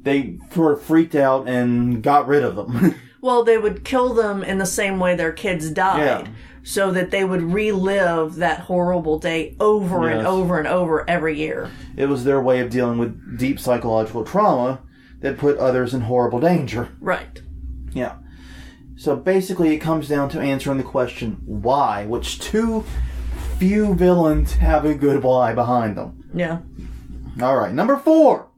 S2: they sort of freaked out and got rid of them.
S1: Well, they would kill them in the same way their kids died, so that they would relive that horrible day over and over and over every year.
S2: It was their way of dealing with deep psychological trauma that put others in horrible danger.
S1: Right.
S2: Yeah. So basically it comes down to answering the question, why? Which too few villains have a good why behind them.
S1: Yeah.
S2: All right. Number 4.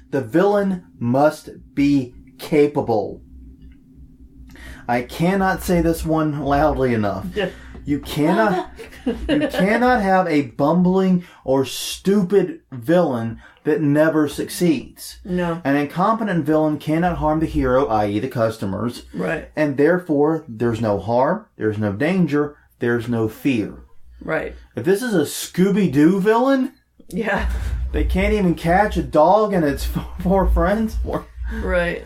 S2: The villain must be capable. I cannot say this one loudly enough.
S1: Yeah.
S2: You cannot have a bumbling or stupid villain that never succeeds.
S1: No.
S2: An incompetent villain cannot harm the hero, i.e. the customers.
S1: Right.
S2: And therefore, there's no harm, there's no danger, there's no fear.
S1: Right.
S2: If this is a Scooby-Doo villain, they can't even catch a dog and its 4 friends,
S1: right,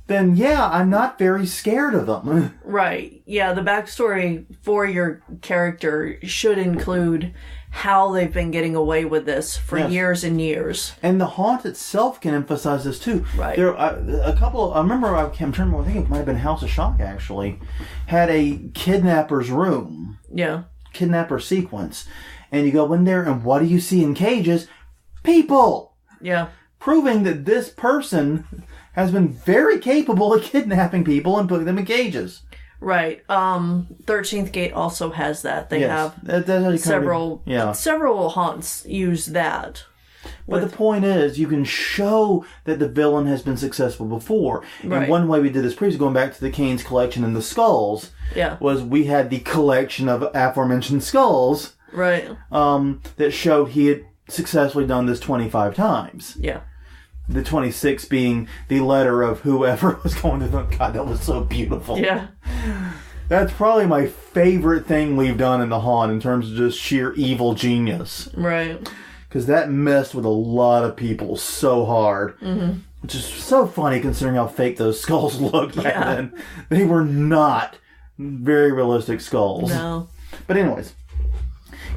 S2: then I'm not very scared of them.
S1: Right. Yeah, the backstory for your character should include how they've been getting away with this for years and years.
S2: And the haunt itself can emphasize this too.
S1: Right.
S2: There a couple. I remember. I think it might have been House of Shock. Actually, had a kidnapper's room.
S1: Yeah.
S2: Kidnapper sequence, and you go in there, and what do you see in cages? People.
S1: Yeah.
S2: Proving that this person has been very capable of kidnapping people and putting them in cages.
S1: Right. 13th Gate also has that. They have several haunts use that.
S2: But the point is, you can show that the villain has been successful before.
S1: Right.
S2: And one way we did this previously, going back to the Kane's collection and the skulls, was we had the collection of aforementioned skulls.
S1: Right.
S2: That showed he had successfully done this 25 times.
S1: Yeah.
S2: The 26 being the letter of whoever was going to them. God, that was so beautiful.
S1: Yeah.
S2: That's probably my favorite thing we've done in the haunt in terms of just sheer evil genius.
S1: Right.
S2: Because that messed with a lot of people so hard. Mm-hmm. Which is so funny considering how fake those skulls looked back then. They were not very realistic skulls.
S1: No.
S2: But anyways,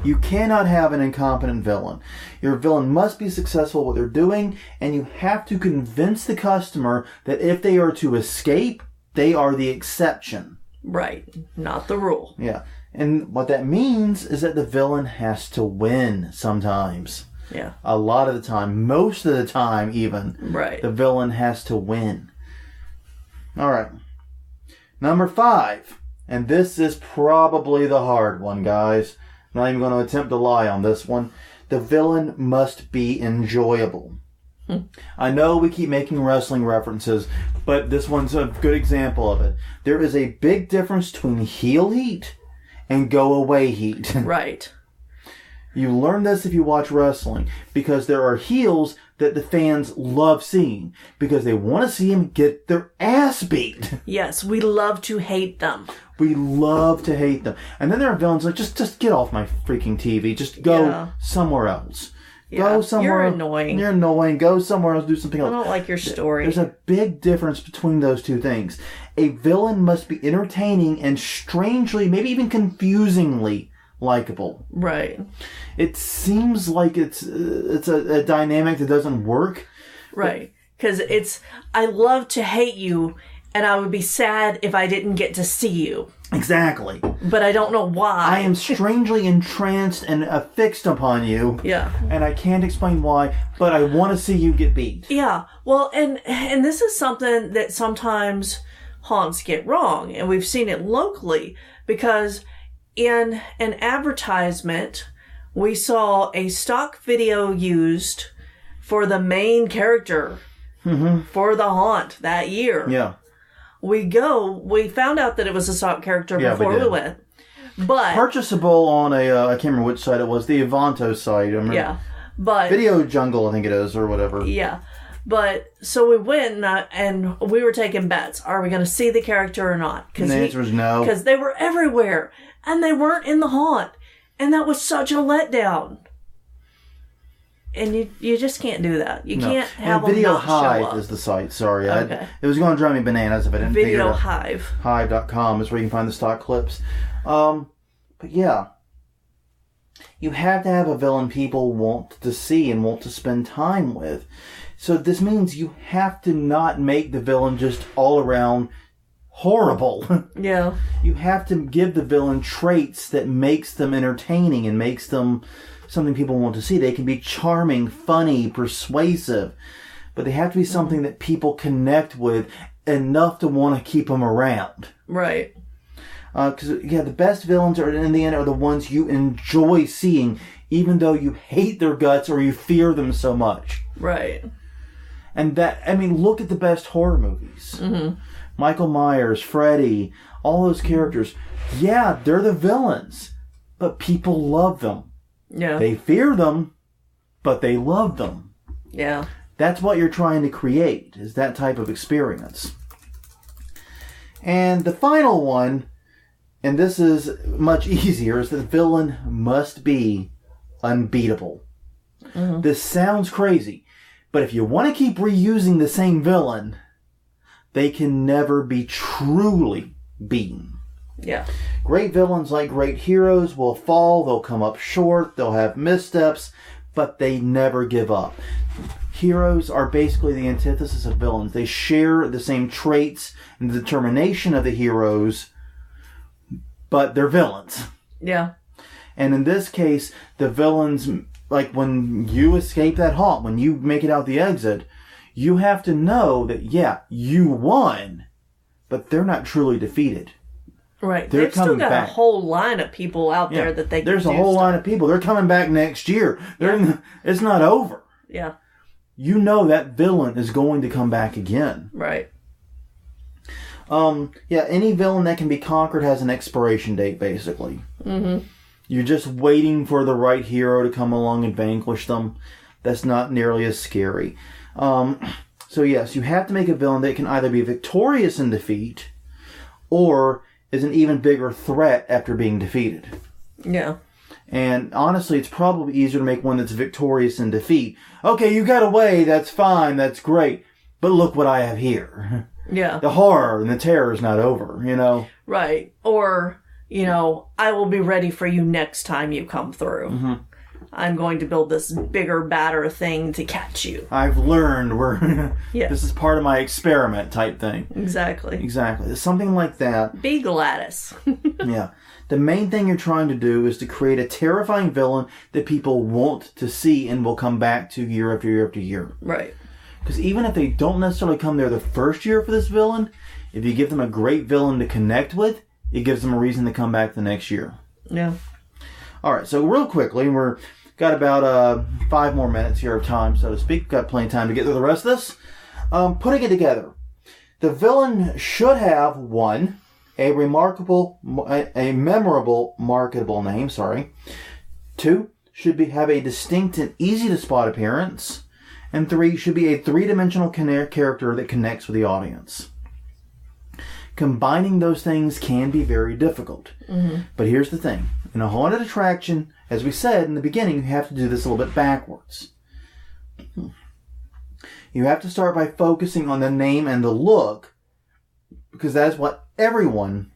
S2: you cannot have an incompetent villain. Your villain must be successful at what they're doing, and you have to convince the customer that if they are to escape, they are the exception.
S1: Right. Not the rule.
S2: Yeah. And what that means is that the villain has to win sometimes.
S1: Yeah.
S2: A lot of the time. Most of the time, even.
S1: Right.
S2: The villain has to win. All right. Number 5. And this is probably the hard one, guys. I'm not even going to attempt to lie on this one. The villain must be enjoyable. I know we keep making wrestling references, but this one's a good example of it. There is a big difference between heel heat and go away heat.
S1: Right.
S2: You learn this if you watch wrestling, because there are heels that the fans love seeing because they want to see them get their ass beat.
S1: Yes, we love to hate them.
S2: We love to hate them. And then there are villains like, just get off my freaking TV. Just go somewhere else. Go somewhere.
S1: You're annoying.
S2: You're annoying. Go somewhere else. Do something else.
S1: I don't like your story.
S2: There's a big difference between those two things. A villain must be entertaining and strangely, maybe even confusingly likable.
S1: Right.
S2: It seems like it's a dynamic that doesn't work.
S1: Right. Because I love to hate you, and I would be sad if I didn't get to see you.
S2: Exactly.
S1: But I don't know why.
S2: I am strangely entranced and affixed upon you.
S1: Yeah.
S2: And I can't explain why, but I want to see you get beat.
S1: Yeah. Well, and this is something that sometimes haunts get wrong, and we've seen it locally, because in an advertisement, we saw a stock video used for the main character for the haunt that year.
S2: Yeah.
S1: We found out that it was a stock character before we went. But
S2: purchasable on a, I can't remember which site it was, the Avanto site.
S1: Yeah. But
S2: Video Jungle, I think it is, or whatever.
S1: Yeah. But, so we went and we were taking bets. Are we going to see the character or not?
S2: And the answer was no.
S1: Because they were everywhere. And they weren't in the haunt. And that was such a letdown. And you just can't do that. You can't have them
S2: Video
S1: not show up.
S2: Hive is the site, sorry.
S1: Okay.
S2: It was going to drive me bananas if I didn't figure it out.
S1: Video Hive.
S2: Hive.com is where you can find the stock clips. But yeah. You have to have a villain people want to see and want to spend time with. So this means you have to not make the villain just all around horrible.
S1: Yeah.
S2: You have to give the villain traits that makes them entertaining and makes them something people want to see. They can be charming, funny, persuasive, but they have to be something that people connect with enough to want to keep them around.
S1: Right.
S2: Because, the best villains are in the end are the ones you enjoy seeing, even though you hate their guts or you fear them so much.
S1: Right.
S2: And look at the best horror movies.
S1: Mm-hmm.
S2: Michael Myers, Freddy, all those characters. Yeah, they're the villains, but people love them.
S1: Yeah.
S2: They fear them, but they love them.
S1: Yeah.
S2: That's what you're trying to create, is that type of experience. And the final one, and this is much easier, is that the villain must be unbeatable. Mm-hmm. This sounds crazy, but if you want to keep reusing the same villain, they can never be truly beaten.
S1: Yeah.
S2: Great villains, like great heroes, will fall, they'll come up short, they'll have missteps, but they never give up. Heroes are basically the antithesis of villains. They share the same traits and the determination of the heroes, but they're villains.
S1: Yeah.
S2: And in this case, the villains, like when you escape that haunt, when you make it out the exit, you have to know that, you won, but they're not truly defeated.
S1: Right.
S2: They're
S1: They've still
S2: coming
S1: got
S2: back.
S1: a whole line of people out there that they can
S2: There's a
S1: do
S2: whole
S1: stuff.
S2: line of people. They're coming back next year. It's not over.
S1: Yeah.
S2: You know that villain is going to come back again.
S1: Right.
S2: Any villain that can be conquered has an expiration date, basically.
S1: Mm-hmm.
S2: You're just waiting for the right hero to come along and vanquish them. That's not nearly as scary. So yes, you have to make a villain that can either be victorious in defeat or is an even bigger threat after being defeated.
S1: Yeah.
S2: And honestly, it's probably easier to make one that's victorious in defeat. Okay, you got away, that's fine, that's great. But look what I have here.
S1: Yeah.
S2: The horror and the terror is not over,
S1: Right. Or, I will be ready for you next time you come through. Mm-hmm. I'm going to build this bigger, badder thing to catch you.
S2: I've learned this is part of my experiment type thing.
S1: Exactly.
S2: It's something like that.
S1: Be Gladys.
S2: Yeah. The main thing you're trying to do is to create a terrifying villain that people want to see and will come back to year after year after year.
S1: Right.
S2: Because even if they don't necessarily come there the first year for this villain, if you give them a great villain to connect with, it gives them a reason to come back the next year.
S1: Yeah.
S2: All right, so real quickly, we're got about 5 more minutes here of time, so to speak. Got plenty of time to get through the rest of this. Putting it together, the villain should have 1, a memorable, marketable name. 2, should have a distinct and easy to spot appearance, and 3, should be a 3-dimensional character that connects with the audience. Combining those things can be very difficult. Mm-hmm. But here's the thing. In a haunted attraction, as we said in the beginning, you have to do this a little bit backwards. You have to start by focusing on the name and the look, because that's what everyone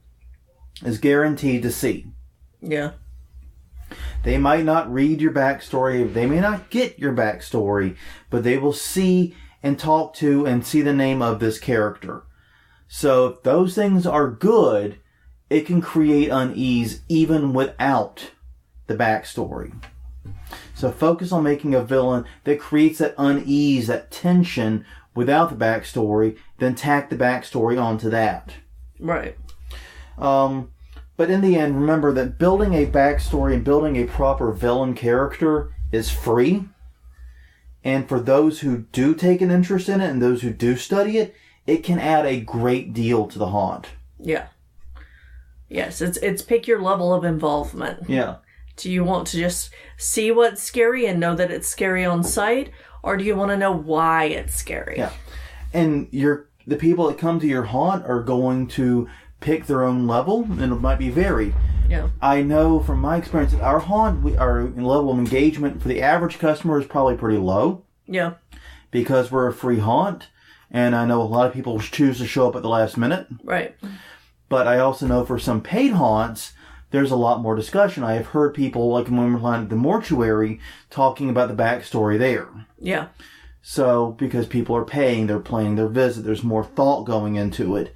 S2: is guaranteed to see.
S1: Yeah.
S2: They might not read your backstory, they may not get your backstory, but they will see and talk to and see the name of this character. So if those things are good, it can create unease even without the backstory. So focus on making a villain that creates that unease, that tension without the backstory, then tack the backstory onto that.
S1: Right.
S2: But in the end, remember that building a backstory and building a proper villain character is free. And for those who do take an interest in it and those who do study it, it can add a great deal to the haunt.
S1: Yeah. Yes, it's pick your level of involvement.
S2: Yeah.
S1: Do you want to just see what's scary and know that it's scary on sight? Or do you want to know why it's scary?
S2: Yeah. And the people that come to your haunt are going to pick their own level, and it might be varied.
S1: Yeah.
S2: I know from my experience that our haunt, our level of engagement for the average customer is probably pretty low.
S1: Yeah.
S2: Because we're a free haunt, and I know a lot of people choose to show up at the last minute.
S1: Right.
S2: But I also know for some paid haunts, there's a lot more discussion. I have heard people, like when we're at the mortuary, talking about the backstory there.
S1: Yeah.
S2: So, because people are paying, they're planning their visit, there's more thought going into it.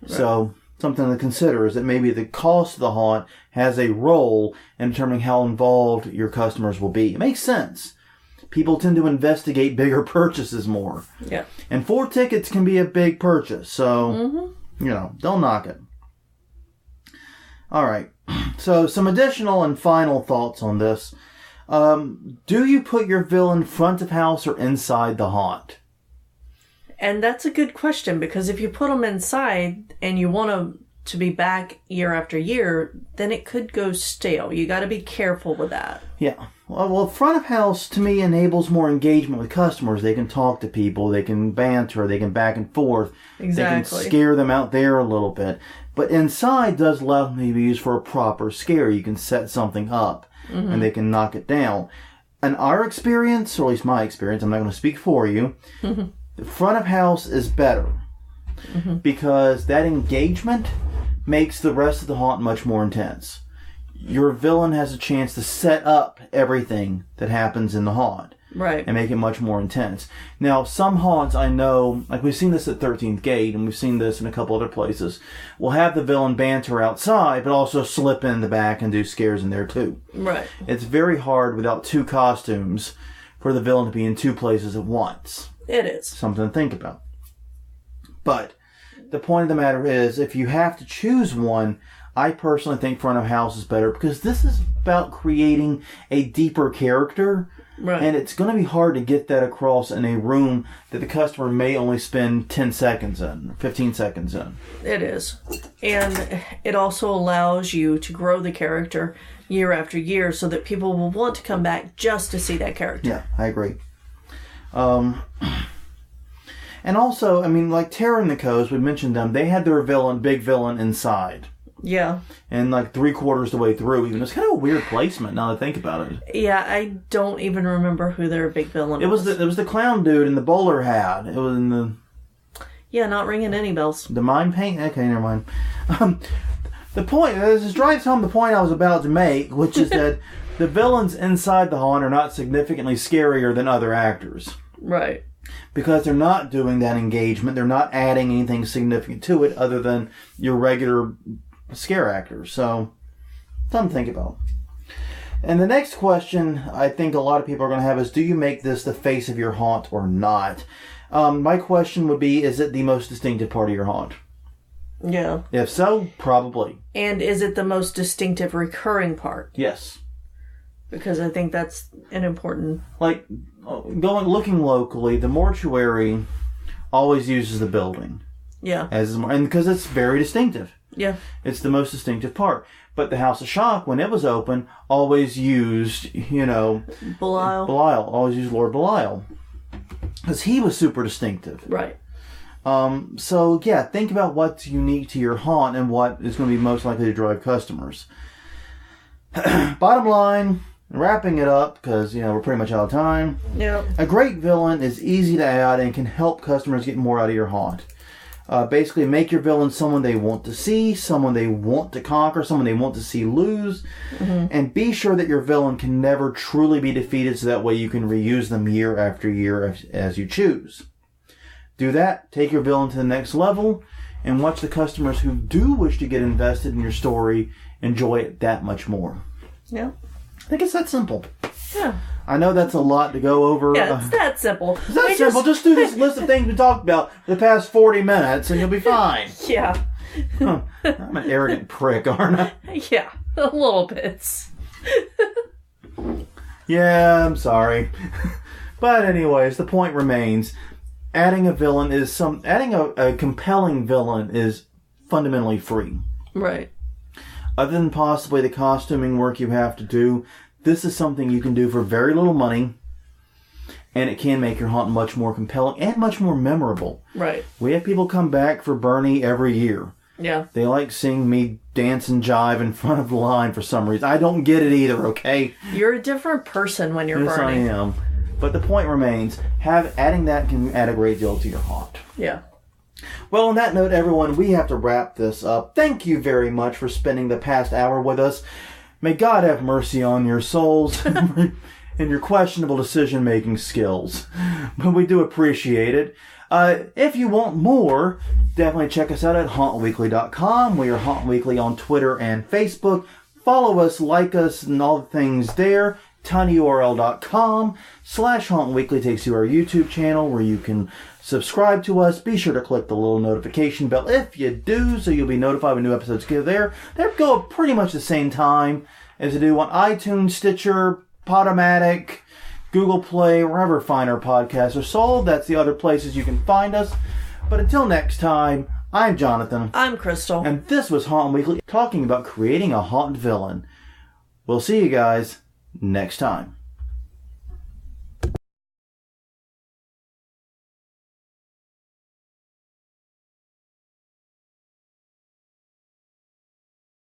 S2: Right. So, something to consider is that maybe the cost of the haunt has a role in determining how involved your customers will be. It makes sense. People tend to investigate bigger purchases more.
S1: Yeah.
S2: And 4 tickets can be a big purchase. So, don't knock it. All right. So, some additional and final thoughts on this. Do you put your villain front of house or inside the haunt?
S1: And that's a good question, because if you put them inside and you want them to be back year after year, then it could go stale. You got to be careful with that.
S2: Yeah. Well, front of house to me enables more engagement with customers. They can talk to people, they can banter, they can back and forth.
S1: Exactly.
S2: They can scare them out there a little bit. But inside does allow them to be used for a proper scare. You can set something up and they can knock it down. In our experience, or at least my experience, I'm not going to speak for you, the front of house is better because that engagement makes the rest of the haunt much more intense. Your villain has a chance to set up everything that happens in the haunt.
S1: Right.
S2: And make it much more intense. Now, some haunts I know, like we've seen this at 13th Gate, and we've seen this in a couple other places, will have the villain banter outside, but also slip in the back and do scares in there too.
S1: Right.
S2: It's very hard without 2 costumes for the villain to be in 2 places at once.
S1: It is.
S2: Something to think about. But the point of the matter is, if you have to choose one, I personally think front of house is better because this is about creating a deeper character.
S1: Right.
S2: And it's going to be hard to get that across in a room that the customer may only spend 10 seconds in, 15 seconds in.
S1: It is. And it also allows you to grow the character year after year so that people will want to come back just to see that character.
S2: Yeah, I agree. And also, I mean, like Terror in the Coast, we mentioned them, they had their big villain inside.
S1: Yeah.
S2: And like 3/4 the way through, even. It's kind of a weird placement now that I think about it.
S1: Yeah, I don't even remember who their big villain was.
S2: It was the clown dude in the bowler hat. It was in the...
S1: Yeah, not ringing any bells.
S2: The mind paint? Okay, never mind. The point, this drives home the point I was about to make, which is that the villains inside the haunt are not significantly scarier than other actors.
S1: Right.
S2: Because they're not doing that engagement. They're not adding anything significant to it other than your regular scare actors. So, something to think about. And the next question I think a lot of people are going to have is, do you make this the face of your haunt or not? My question would be, is it the most distinctive part of your haunt?
S1: Yeah.
S2: If so, probably.
S1: And is it the most distinctive recurring part?
S2: Yes.
S1: Because I think that's an important...
S2: Like, looking locally, the mortuary always uses the building.
S1: Yeah.
S2: And because it's very distinctive.
S1: Yeah.
S2: It's the most distinctive part. But the House of Shock, when it was open, always used,
S1: Belial.
S2: Always used Lord Belial. Because he was super distinctive.
S1: Right.
S2: So, yeah, think about what's unique to your haunt and what is going to be most likely to drive customers. Bottom line, wrapping it up, because, we're pretty much out of time.
S1: Yeah.
S2: A great villain is easy to add and can help customers get more out of your haunt. Basically, make your villain someone they want to see, someone they want to conquer, someone they want to see lose, and be sure that your villain can never truly be defeated so that way you can reuse them year after year as you choose. Do that, take your villain to the next level, and watch the customers who do wish to get invested in your story enjoy it that much more.
S1: Yeah.
S2: I think it's that simple.
S1: Yeah.
S2: I know that's a lot to go over.
S1: Yeah, it's that simple.
S2: It's that simple. Just do this list of things we talked about for the past 40 minutes and you'll be fine.
S1: Yeah.
S2: I'm an arrogant prick, aren't I?
S1: Yeah, a little bit.
S2: Yeah, I'm sorry. But anyways, the point remains. Adding a compelling villain is fundamentally free.
S1: Right.
S2: Other than possibly the costuming work you have to do, this is something you can do for very little money, and it can make your haunt much more compelling and much more memorable.
S1: Right.
S2: We have people come back for Bernie every year.
S1: Yeah.
S2: They like seeing me dance and jive in front of the line for some reason. I don't get it either, okay?
S1: You're a different person when you're
S2: Yes,
S1: Bernie.
S2: I am. But the point remains, adding that can add a great deal to your haunt.
S1: Yeah.
S2: Well, on that note, everyone, we have to wrap this up. Thank you very much for spending the past hour with us. May God have mercy on your souls and your questionable decision-making skills. But we do appreciate it. If you want more, definitely check us out at hauntweekly.com. We are Haunt Weekly on Twitter and Facebook. Follow us, like us, and all the things there. tinyurl.com/hauntweekly takes you to our YouTube channel where you can subscribe to us. Be sure to click the little notification bell if you do, so you'll be notified when new episodes go there. They go at pretty much the same time as they do on iTunes, Stitcher, Podomatic, Google Play, wherever finer podcasts are sold. That's the other places you can find us. But until next time, I'm Jonathan.
S1: I'm Crystal.
S2: And this was Haunt Weekly, talking about creating a haunt villain. We'll see you guys next time.